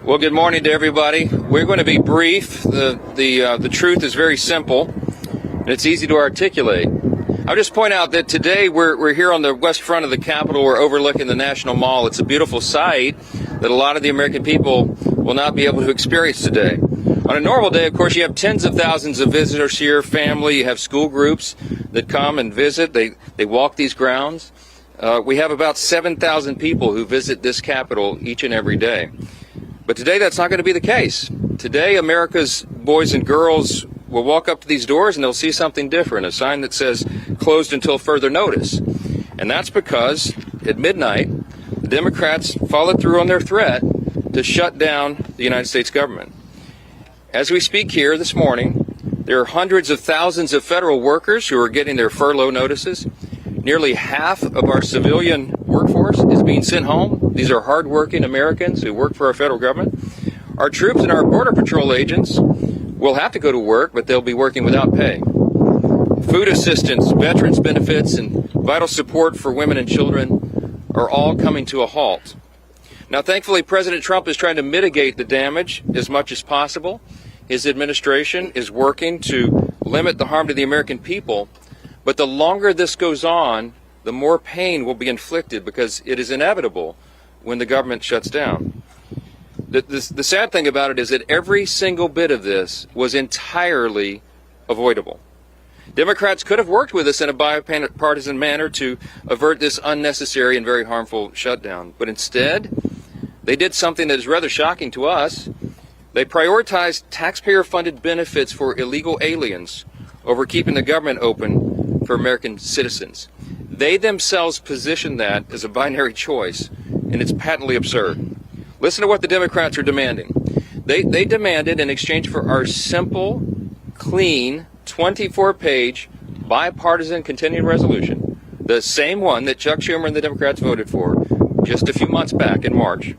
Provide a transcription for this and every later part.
Well, good morning to everybody. We're going to be brief. The truth is very simple, and it's easy to articulate. I'll just point out that today we're here on the west front of the Capitol. We're overlooking the National Mall. It's a beautiful sight that a lot of the American people will not be able to experience today. On a normal day, of course, you have tens of thousands of visitors here, family, you have school groups that come and visit. They walk these grounds. We have about 7,000 people who visit this Capitol each and every day. But today that's not going to be the case. Today, America's boys and girls will walk up to these doors and they'll see something different, a sign that says closed until further notice. And that's because at midnight, the Democrats followed through on their threat to shut down the United States government. As we speak here this morning, there are hundreds of thousands of federal workers who are getting their furlough notices. Nearly half of our civilian workforce is being sent home. These are hardworking Americans who work for our federal government. Our troops and our Border Patrol agents will have to go to work, but they'll be working without pay. Food assistance, veterans benefits, and vital support for women and children are all coming to a halt. Now, thankfully, President Trump is trying to mitigate the damage as much as possible. His administration is working to limit the harm to the American people. But the longer this goes on, the more pain will be inflicted because it is inevitable when the government shuts down. The sad thing about it is that every single bit of this was entirely avoidable. Democrats could have worked with us in a bipartisan manner to avert this unnecessary and very harmful shutdown. But instead, they did something that is rather shocking to us. They prioritized taxpayer-funded benefits for illegal aliens over keeping the government open for American citizens. They themselves positioned that as a binary choice, and it's patently absurd. Listen to what the Democrats are demanding. They demanded, in exchange for our simple, clean, 24-page bipartisan continuing resolution, the same one that Chuck Schumer and the Democrats voted for just a few months back in March.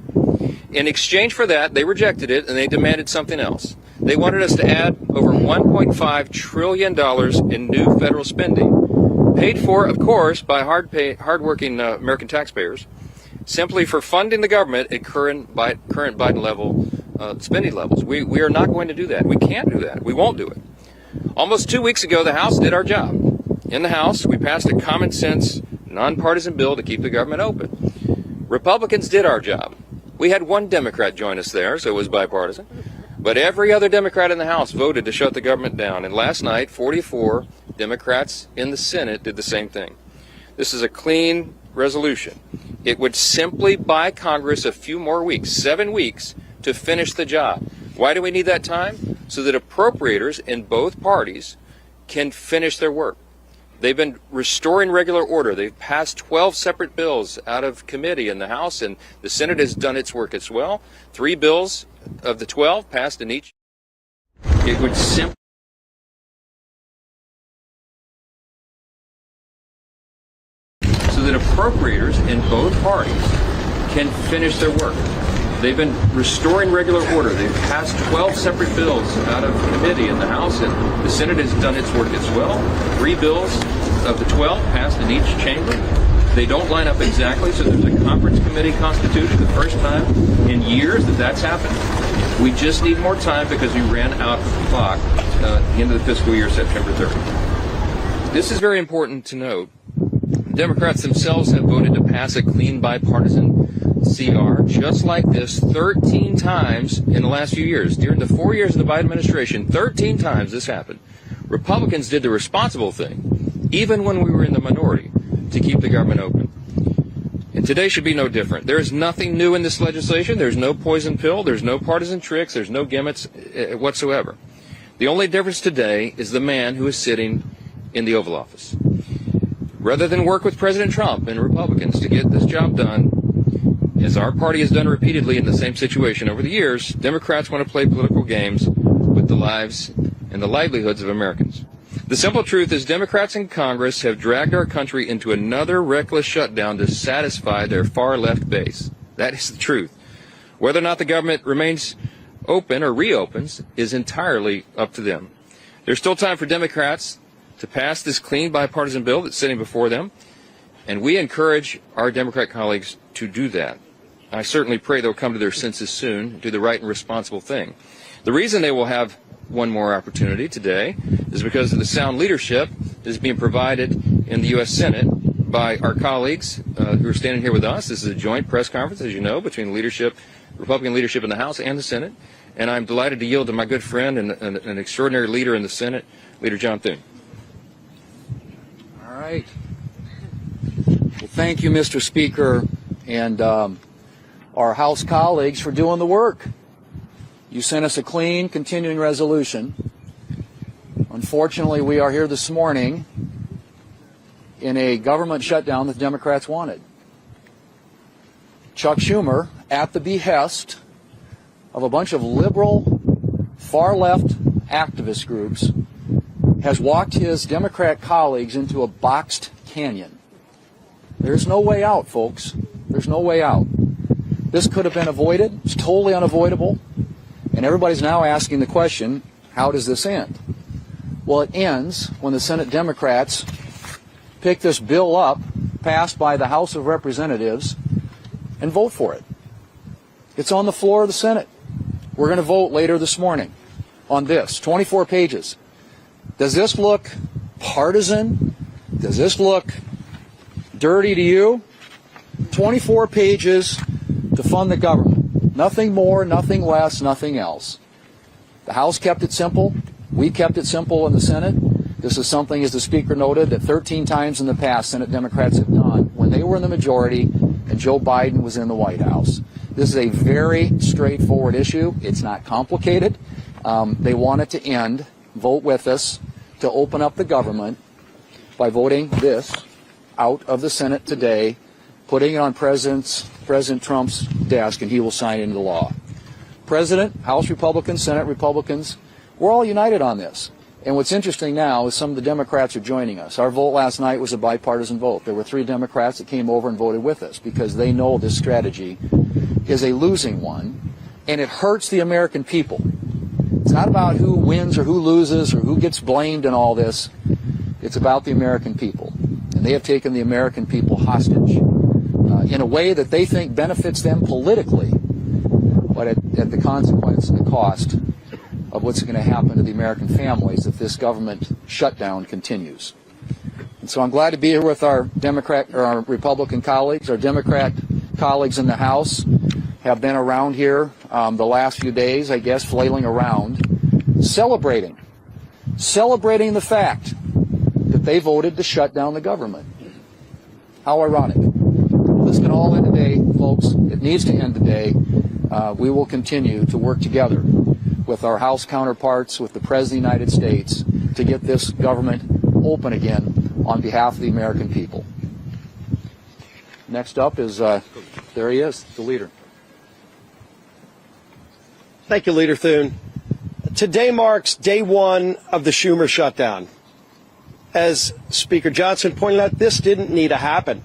In exchange for that, they rejected it, and they demanded something else. They wanted us to add over $1.5 trillion in new federal spending, paid for, of course, by hardworking American taxpayers, simply for funding the government at current Biden level spending levels. We are not going to do that. We can't do that. We won't do it. Almost 2 weeks ago, the House did our job. In the House, we passed a common sense, nonpartisan bill to keep the government open. Republicans did our job. We had one Democrat join us there, so it was bipartisan. But every other Democrat in the House voted to shut the government down. And last night, 44 Democrats in the Senate did the same thing. This is a clean resolution. It would simply buy Congress a few more weeks, 7 weeks, to finish the job. Why do we need that time? So that appropriators in both parties can finish their work. They've been restoring regular order. They've passed 12 separate bills out of committee in the House, and the Senate has done its work as well. 3 bills of the 12 passed in each. It would simply so that appropriators in both parties can finish their work. They've been restoring regular order. They've passed 12 separate bills out of committee in the House, and the Senate has done its work as well. 3 bills of the 12 passed in each chamber. They don't line up exactly, so there's a conference committee constituted, the first time in years that that's happened. We just need more time because we ran out of the clock at the end of the fiscal year, September 30th. This is very important to note. Democrats themselves have voted to pass a clean bipartisan CR just like this 13 times in the last few years. During the 4 years of the Biden administration, 13 times this happened. Republicans did the responsible thing, even when we were in the minority, to keep the government open. And today should be no different. There is nothing new in this legislation. There's no poison pill. There's no partisan tricks. There's no gimmicks whatsoever. The only difference today is the man who is sitting in the Oval Office. Rather than work with President Trump and Republicans to get this job done, as our party has done repeatedly in the same situation over the years, Democrats want to play political games with the lives and the livelihoods of Americans. The simple truth is Democrats in Congress have dragged our country into another reckless shutdown to satisfy their far-left base. That is the truth. Whether or not the government remains open or reopens is entirely up to them. There's still time for Democrats to pass this clean bipartisan bill that's sitting before them, and we encourage our Democrat colleagues to do that. I certainly pray they'll come to their senses soon, do the right and responsible thing. The reason they will have one more opportunity today is because of the sound leadership that is being provided in the U.S. Senate by our colleagues who are standing here with us. This is a joint press conference, as you know, between leadership, Republican leadership in the House and the Senate. And I'm delighted to yield to my good friend and an extraordinary leader in the Senate, Leader John Thune. All right. Well, thank you, Mr. Speaker, and our House colleagues for doing the work. You sent us a clean, continuing resolution. Unfortunately, we are here this morning in a government shutdown that the Democrats wanted. Chuck Schumer, at the behest of a bunch of liberal, far-left activist groups, has walked his Democrat colleagues into a boxed canyon. There's no way out, folks. There's no way out. This could have been avoided. It's totally unavoidable. And everybody's now asking the question, how does this end? Well, it ends when the Senate Democrats pick this bill up, passed by the House of Representatives, and vote for it. It's on the floor of the Senate. We're going to vote later this morning on this, 24 pages. Does this look partisan? Does this look dirty to you? 24 pages to fund the government. Nothing more, nothing less, nothing else. The House kept it simple. We kept it simple in the Senate. This is something, as the Speaker noted, that 13 times in the past Senate Democrats have done when they were in the majority and Joe Biden was in the White House. This is a very straightforward issue. It's not complicated. They want it to end. Vote with us to open up the government by voting this out of the Senate today, putting it on President Trump's desk, and he will sign it into law. President, House Republicans, Senate Republicans, we're all united on this. And what's interesting now is some of the Democrats are joining us. Our vote last night was a bipartisan vote. There were 3 Democrats that came over and voted with us because they know this strategy is a losing one, and it hurts the American people. It's not about who wins or who loses or who gets blamed in all this. It's about the American people. And they have taken the American people hostage in a way that they think benefits them politically, but at the consequence and the cost of what's going to happen to the American families if this government shutdown continues. And so I'm glad to be here with our Republican colleagues. Our Democrat colleagues in the House have been around here the last few days, I guess, flailing around, celebrating the fact that they voted to shut down the government. How ironic. Well, this can all end today, folks. It needs to end today. We will continue to work together with our House counterparts, with the President of the United States, to get this government open again on behalf of the American people. Next up is, there he is, the leader. Thank you, Leader Thune. Today marks day 1 of the Schumer shutdown. As Speaker Johnson pointed out, this didn't need to happen.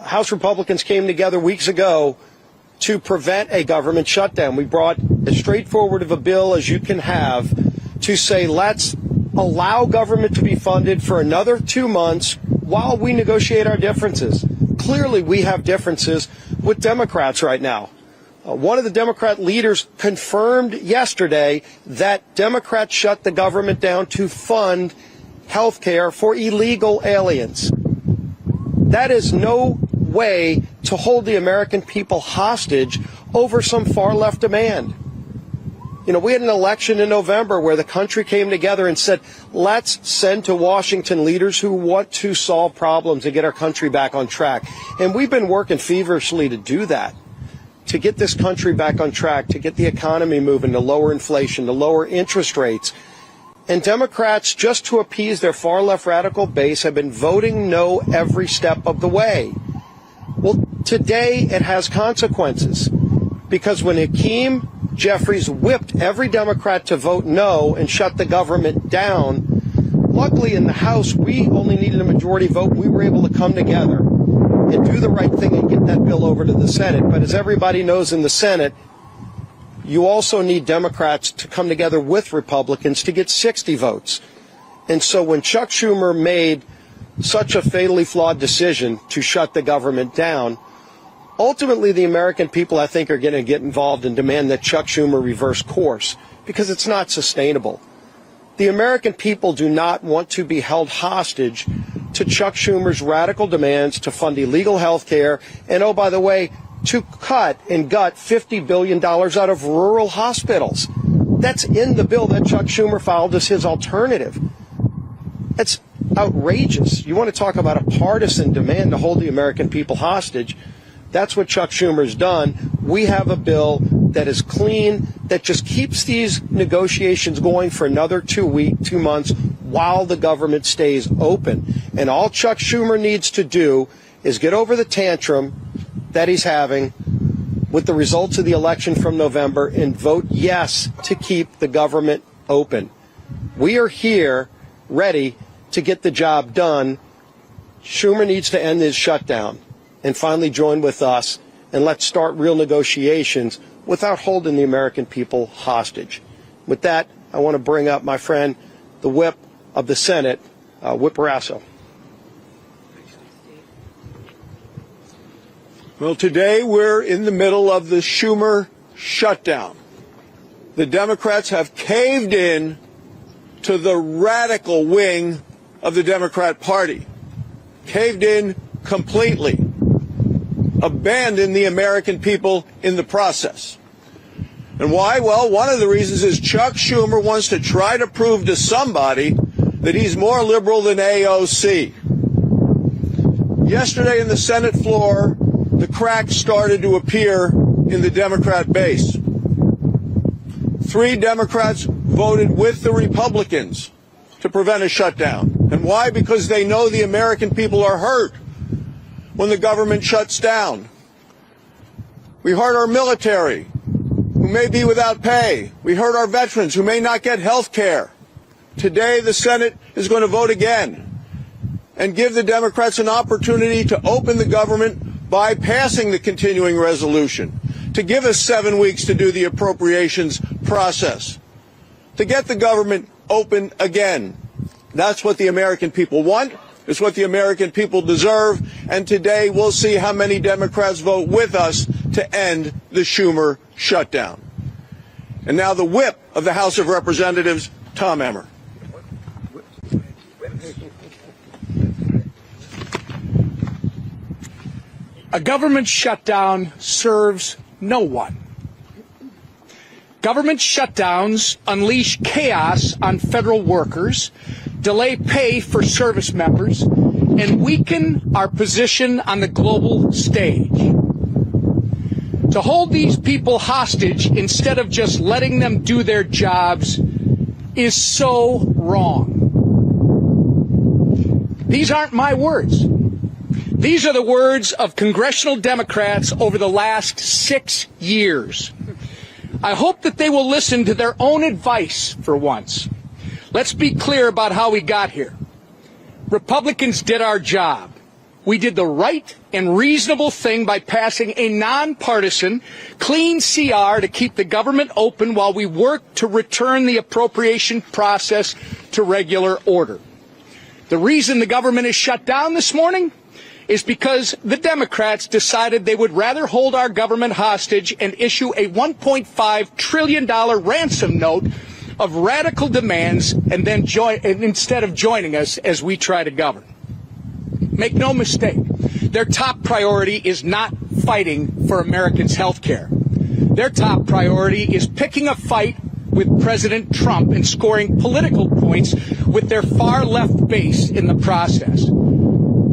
House Republicans came together weeks ago to prevent a government shutdown. We brought as straightforward of a bill as you can have to say, let's allow government to be funded for another 2 months while we negotiate our differences. Clearly, we have differences with Democrats right now. One of the Democrat leaders confirmed yesterday that Democrats shut the government down to fund health care for illegal aliens. That is no way to hold the American people hostage over some far-left demand. You know, we had an election in November where the country came together and said, let's send to Washington leaders who want to solve problems and get our country back on track. And we've been working feverishly to do that, to get this country back on track, to get the economy moving, to lower inflation, to lower interest rates. And Democrats, just to appease their far-left radical base, have been voting no every step of the way. Well, today it has consequences, because when Hakeem Jeffries whipped every Democrat to vote no and shut the government down, luckily in the House we only needed a majority vote. We were able to come together and do the right thing and get that bill over to the Senate. But as everybody knows in the Senate, you also need Democrats to come together with Republicans to get 60 votes. And so when Chuck Schumer made such a fatally flawed decision to shut the government down, Ultimately, the American people, I think, are going to get involved and demand that Chuck Schumer reverse course because it's not sustainable. The American people do not want to be held hostage to Chuck Schumer's radical demands to fund illegal health care and, oh, by the way, to cut and gut $50 billion out of rural hospitals. That's in the bill that Chuck Schumer filed as his alternative. That's outrageous. You want to talk about a partisan demand to hold the American people hostage? That's what Chuck Schumer's done. We have a bill that is clean, that just keeps these negotiations going for another 2 months while the government stays open. And all Chuck Schumer needs to do is get over the tantrum that he's having with the results of the election from November and vote yes to keep the government open. We are here ready to get the job done. Schumer needs to end his shutdown and finally join with us, and let's start real negotiations without holding the American people hostage. With that, I want to bring up my friend, the whip of the Senate, Whip Rasso. Well, today we're in the middle of the Schumer shutdown. The Democrats have caved in to the radical wing of the Democrat Party, caved in completely, abandoned the American people in the process. And why? Well, one of the reasons is Chuck Schumer wants to try to prove to somebody that he's more liberal than AOC. Yesterday in the Senate floor, the cracks started to appear in the Democrat base. 3 Democrats voted with the Republicans to prevent a shutdown. And why? Because they know the American people are hurt when the government shuts down. We hurt our military, who may be without pay. We hurt our veterans, who may not get health care. Today, the Senate is going to vote again and give the Democrats an opportunity to open the government by passing the continuing resolution, to give us 7 weeks to do the appropriations process, to get the government open again. That's what the American people want. It's what the American people deserve. And today we'll see how many Democrats vote with us to end the Schumer shutdown. And now the whip of the House of Representatives, Tom Emmer. A government shutdown serves no one. Government shutdowns unleash chaos on federal workers, delay pay for service members, and weaken our position on the global stage. To hold these people hostage instead of just letting them do their jobs is so wrong. These aren't my words. These are the words of congressional Democrats over the last 6 years. I hope that they will listen to their own advice for once. Let's be clear about how we got here. Republicans did our job. We did the right and reasonable thing by passing a nonpartisan, clean CR to keep the government open while we work to return the appropriation process to regular order. The reason the government is shut down this morning is because the Democrats decided they would rather hold our government hostage and issue a $1.5 trillion ransom note of radical demands and then instead of joining us as we try to govern. Make no mistake, their top priority is not fighting for Americans' health care. Their top priority is picking a fight with President Trump and scoring political points with their far left base in the process.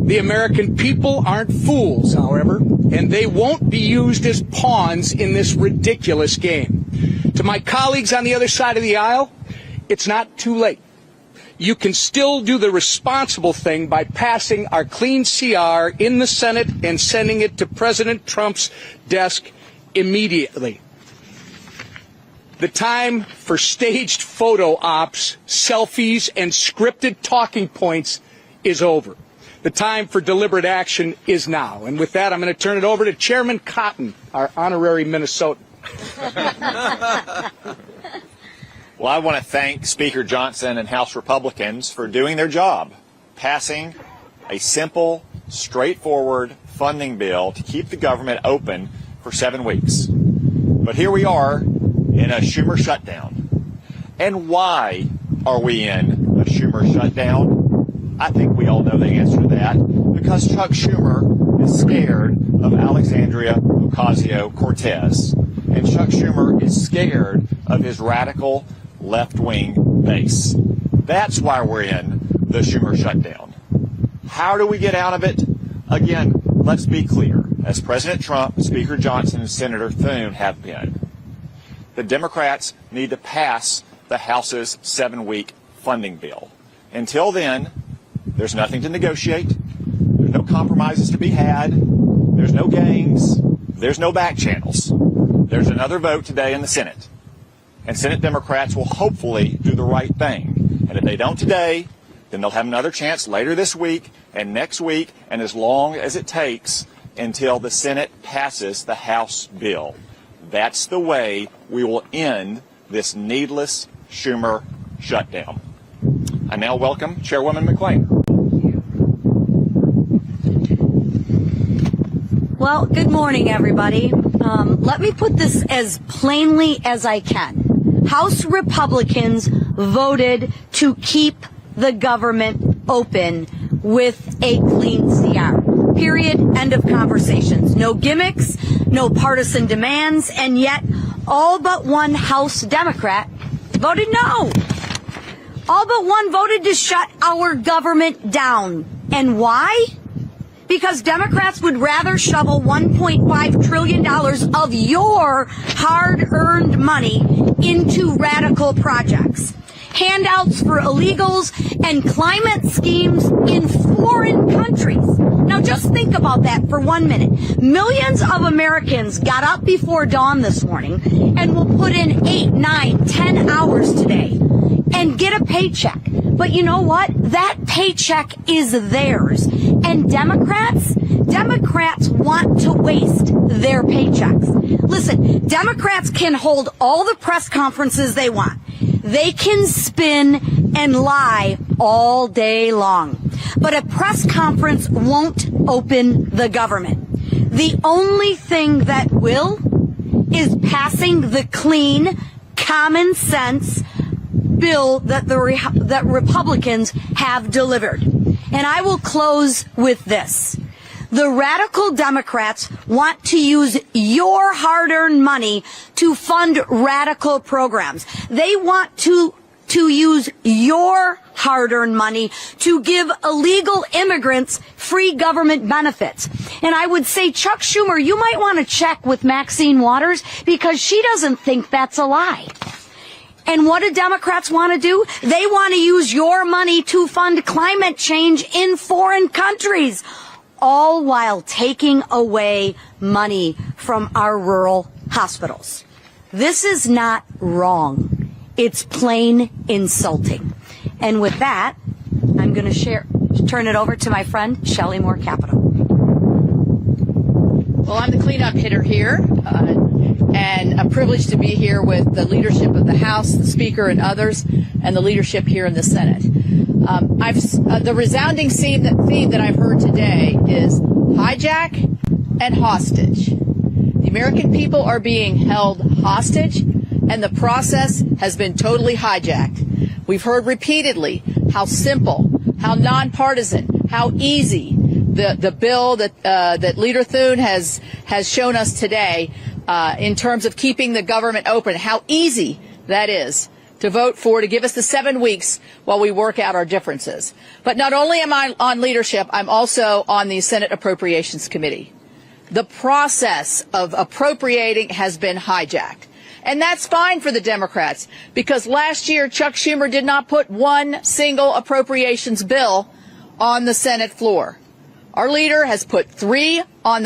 The American people aren't fools, however, and they won't be used as pawns in this ridiculous game. To my colleagues on the other side of the aisle, it's not too late. You can still do the responsible thing by passing our clean CR in the Senate and sending it to President Trump's desk immediately. The time for staged photo ops, selfies, and scripted talking points is over. The time for deliberate action is now. And with that, I'm going to turn it over to Chairman Cotton, our honorary Minnesotan. Well, I want to thank Speaker Johnson and House Republicans for doing their job, passing a simple straightforward funding bill to keep the government open for 7 weeks. But here we are in a Schumer shutdown. And why are we in a Schumer shutdown? I think we all know the answer to that. Because Chuck Schumer is scared of Alexandria Ocasio-Cortez. And Chuck Schumer is scared of his radical left-wing base. That's why we're in the Schumer shutdown. How do we get out of it? Again, let's be clear. As President Trump, Speaker Johnson, and Senator Thune have been, the Democrats need to pass the House's 7-week funding bill. Until then, there's nothing to negotiate. There's no compromises to be had. There's no games. There's no back channels. There's another vote today in the Senate. And Senate Democrats will hopefully do the right thing. And if they don't today, then they'll have another chance later this week and next week and as long as it takes until the Senate passes the House bill. That's the way we will end this needless Schumer shutdown. I now welcome Chairwoman McClain. Well, good morning, everybody. Let me put this as plainly as I can. House Republicans voted to keep the government open with a clean CR. Period. End of conversations. No gimmicks, no partisan demands, and yet all but one House Democrat voted no. All but one voted to shut our government down. And why? Because Democrats would rather shovel $1.5 trillion of your hard-earned money into radical projects. Handouts for illegals and climate schemes in foreign countries. Now just think about that for 1 minute. Millions of Americans got up before dawn this morning and will put in 8, 9, 10 hours today and get a paycheck. But you know what? That paycheck is theirs. And Democrats want to waste their paychecks. Listen, Democrats can hold all the press conferences they want. They can spin and lie all day long. But a press conference won't open the government. The only thing that will is passing the clean, common sense bill that that Republicans have delivered. And I will close with this. The radical Democrats want to use your hard-earned money to fund radical programs. They want to use your hard-earned money to give illegal immigrants free government benefits. And I would say, Chuck Schumer, you might want to check with Maxine Waters because she doesn't think that's a lie. And what do Democrats want to do? They want to use your money to fund climate change in foreign countries, all while taking away money from our rural hospitals. This is not wrong. It's plain insulting. And with that, I'm going to turn it over to my friend, Shelley Moore Capito. Well, I'm the cleanup hitter here, and a privilege to be here with the leadership of the House, the Speaker, and others, and the leadership here in the Senate. The resounding theme that I've heard today is hijack and hostage. The American people are being held hostage, and the process has been totally hijacked. We've heard repeatedly how simple, how nonpartisan, how easy the bill that Leader Thune has shown us today in terms of keeping the government open, how easy that is to vote for, to give us the 7 weeks while we work out our differences. But not only am I on leadership, I'm also on the Senate Appropriations Committee. The process of appropriating has been hijacked. And that's fine for the Democrats, because last year Chuck Schumer did not put one single appropriations bill on the Senate floor. Our leader has put 3 on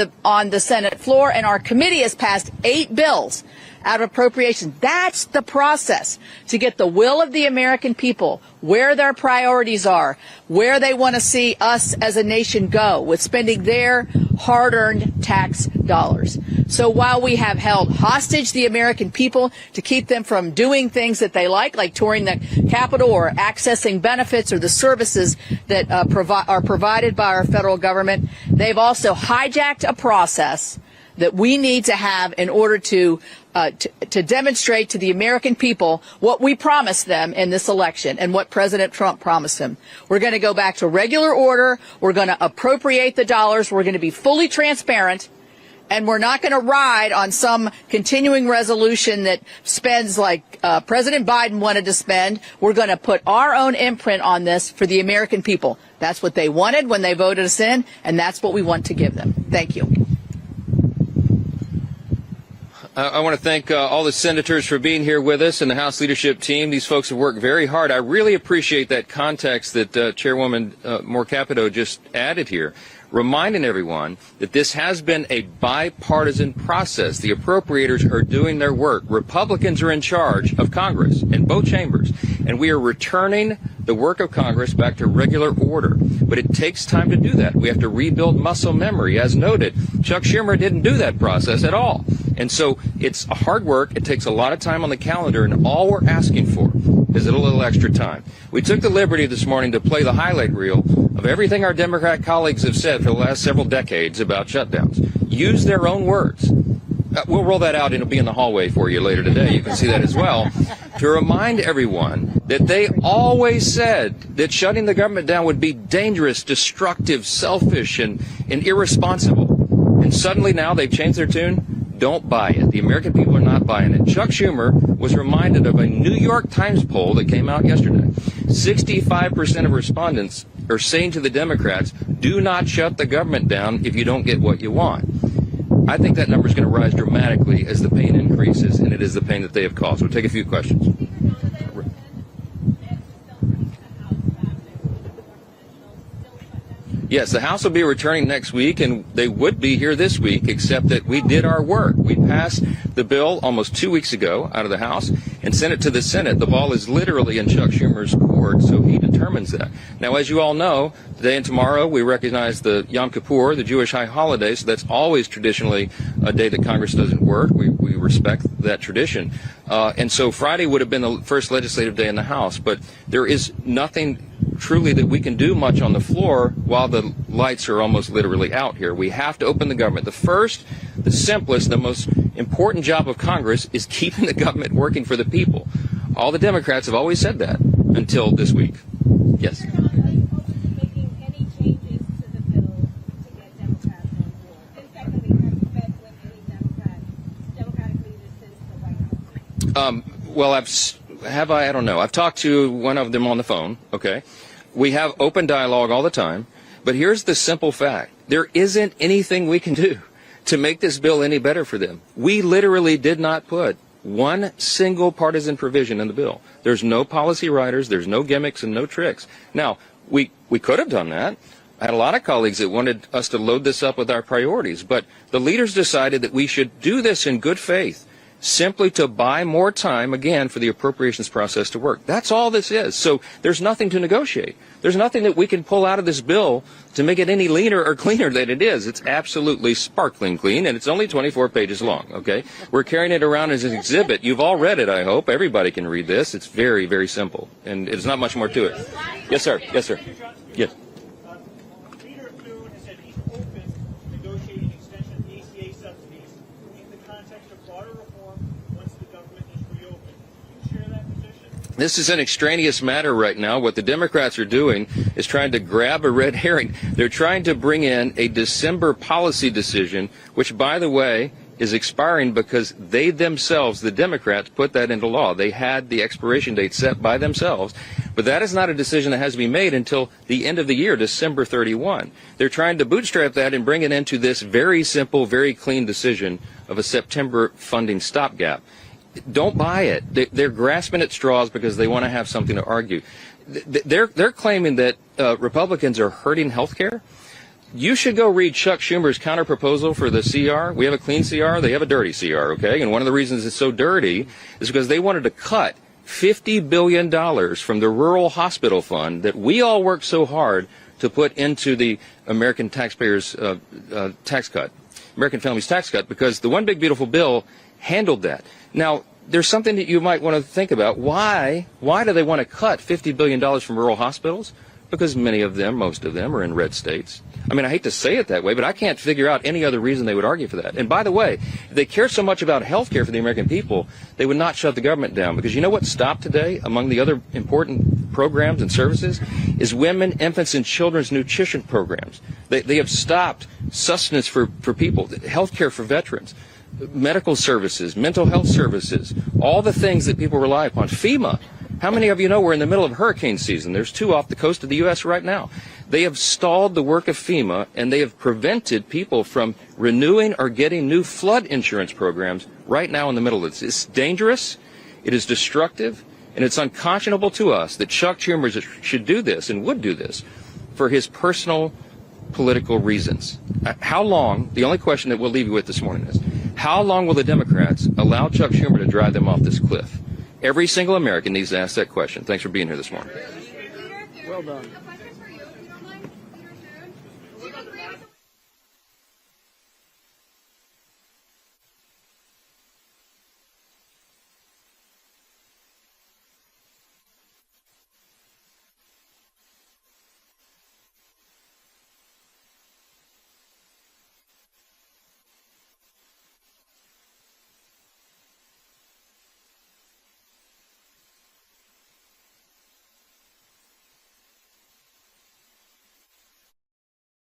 the Senate floor, and our committee has passed 8 bills out of appropriations. That's the process to get the will of the American people, where their priorities are, where they want to see us as a nation go with spending their hard-earned tax dollars. So while we have held hostage the American people to keep them from doing things that they like touring the Capitol or accessing benefits or the services that are provided by our federal government, they've also hijacked a process that we need to have in order to demonstrate to the American people what we promised them in this election and what President Trump promised them. We're going to go back to regular order. We're going to appropriate the dollars. We're going to be fully transparent. And we're not going to ride on some continuing resolution that spends like President Biden wanted to spend. We're going to put our own imprint on this for the American people. That's what they wanted when they voted us in, and that's what we want to give them. Thank you. I want to thank all the senators for being here with us and the House leadership team. These folks have worked very hard. I really appreciate that context that Chairwoman Moore Capito just added here, reminding everyone that this has been a bipartisan process. The appropriators are doing their work. Republicans are in charge of Congress in both chambers, and we are returning the work of Congress back to regular order. But it takes time to do that. We have to rebuild muscle memory. As noted, Chuck Schumer didn't do that process at all. And so it's hard work. It takes a lot of time on the calendar, and all we're asking for is a little extra time. We took the liberty this morning to play the highlight reel of everything our Democrat colleagues have said for the last several decades about shutdowns. Use their own words. We'll roll that out, and it'll be in the hallway for you later today. You can see that as well. To remind everyone that they always said that shutting the government down would be dangerous, destructive, selfish, and irresponsible. And suddenly now they've changed their tune. Don't buy it. The American people are not buying it. Chuck Schumer was reminded of a New York Times poll that came out yesterday. 65% of respondents are saying to the Democrats, do not shut the government down if you don't get what you want. I think that number is going to rise dramatically as the pain increases, and it is the pain that they have caused. We'll take a few questions. Yes, the House will be returning next week, and they would be here this week, except that we did our work. We passed the bill almost 2 weeks ago out of the House and sent it to the Senate. The ball is literally in Chuck Schumer's court, so he determines that. Now, as you all know, today and tomorrow we recognize the Yom Kippur, the Jewish high holiday, so that's always traditionally a day that Congress doesn't work. We respect that tradition. And so Friday would have been the first legislative day in the House, but there is nothing truly that we can do much on the floor while the lights are almost literally out here. We have to open the government. The first, the simplest, the most important job of Congress is keeping the government working for the people. All the Democrats have always said that until this week. Yes. Well, I don't know. I've talked to one of them on the phone, okay? We have open dialogue all the time, but here's the simple fact. There isn't anything we can do to make this bill any better for them. We literally did not put one single partisan provision in the bill. There's no policy writers, there's no gimmicks and no tricks. Now, we could have done that. I had a lot of colleagues that wanted us to load this up with our priorities, but the leaders decided that we should do this in good faith, simply to buy more time, again, for the appropriations process to work. That's all this is. So there's nothing to negotiate. There's nothing that we can pull out of this bill to make it any leaner or cleaner than it is. It's absolutely sparkling clean, and it's only 24 pages long, okay? We're carrying it around as an exhibit. You've all read it, I hope. Everybody can read this. It's very, very simple, and there's not much more to it. Yes, sir. Yes, sir. Yes. Leader Thune has said he's open to negotiating extension of the ACA subsidies in the context of broader reform once the government is reopened. Do you share that position? This is an extraneous matter right now. What the Democrats are doing is trying to grab a red herring. They're trying to bring in a December policy decision, which, by the way, is expiring because they themselves, the Democrats, put that into law. They had the expiration date set by themselves. But that is not a decision that has to be made until the end of the year, December 31. They're trying to bootstrap that and bring it into this very simple, very clean decision of a September funding stopgap. Don't buy it. They're grasping at straws because they want to have something to argue. They're claiming that Republicans are hurting health care. you should go read Chuck Schumer's counterproposal for the CR. We have a clean CR. They have a dirty CR, okay? And one of the reasons it's so dirty is because they wanted to cut $50 billion from the rural hospital fund that we all worked so hard to put into the American taxpayers' tax cut, American families' tax cut, because the One Big Beautiful Bill handled that. Now, there's something that you might want to think about. Why do they want to cut $50 billion from rural hospitals? Because many of them, most of them, are in red states. I mean, I hate to say it that way, but I can't figure out any other reason they would argue for that. And by the way, if they care so much about health care for the American people, they would not shut the government down. Because you know what stopped today, among the other important programs and services, is women, infants, and children's nutrition programs. They have stopped sustenance for people, health care for veterans, medical services, mental health services, all the things that people rely upon. FEMA. How many of you know we're in the middle of hurricane season? There's 2 off the coast of the U.S. right now. They have stalled the work of FEMA, and they have prevented people from renewing or getting new flood insurance programs right now in the middle of this. It's dangerous, it is destructive, and it's unconscionable to us that Chuck Schumer should do this and would do this for his personal political reasons. How long, the only question that we'll leave you with this morning is, how long will the Democrats allow Chuck Schumer to drive them off this cliff? Every single American needs to ask that question. Thanks for being here this morning. Well done.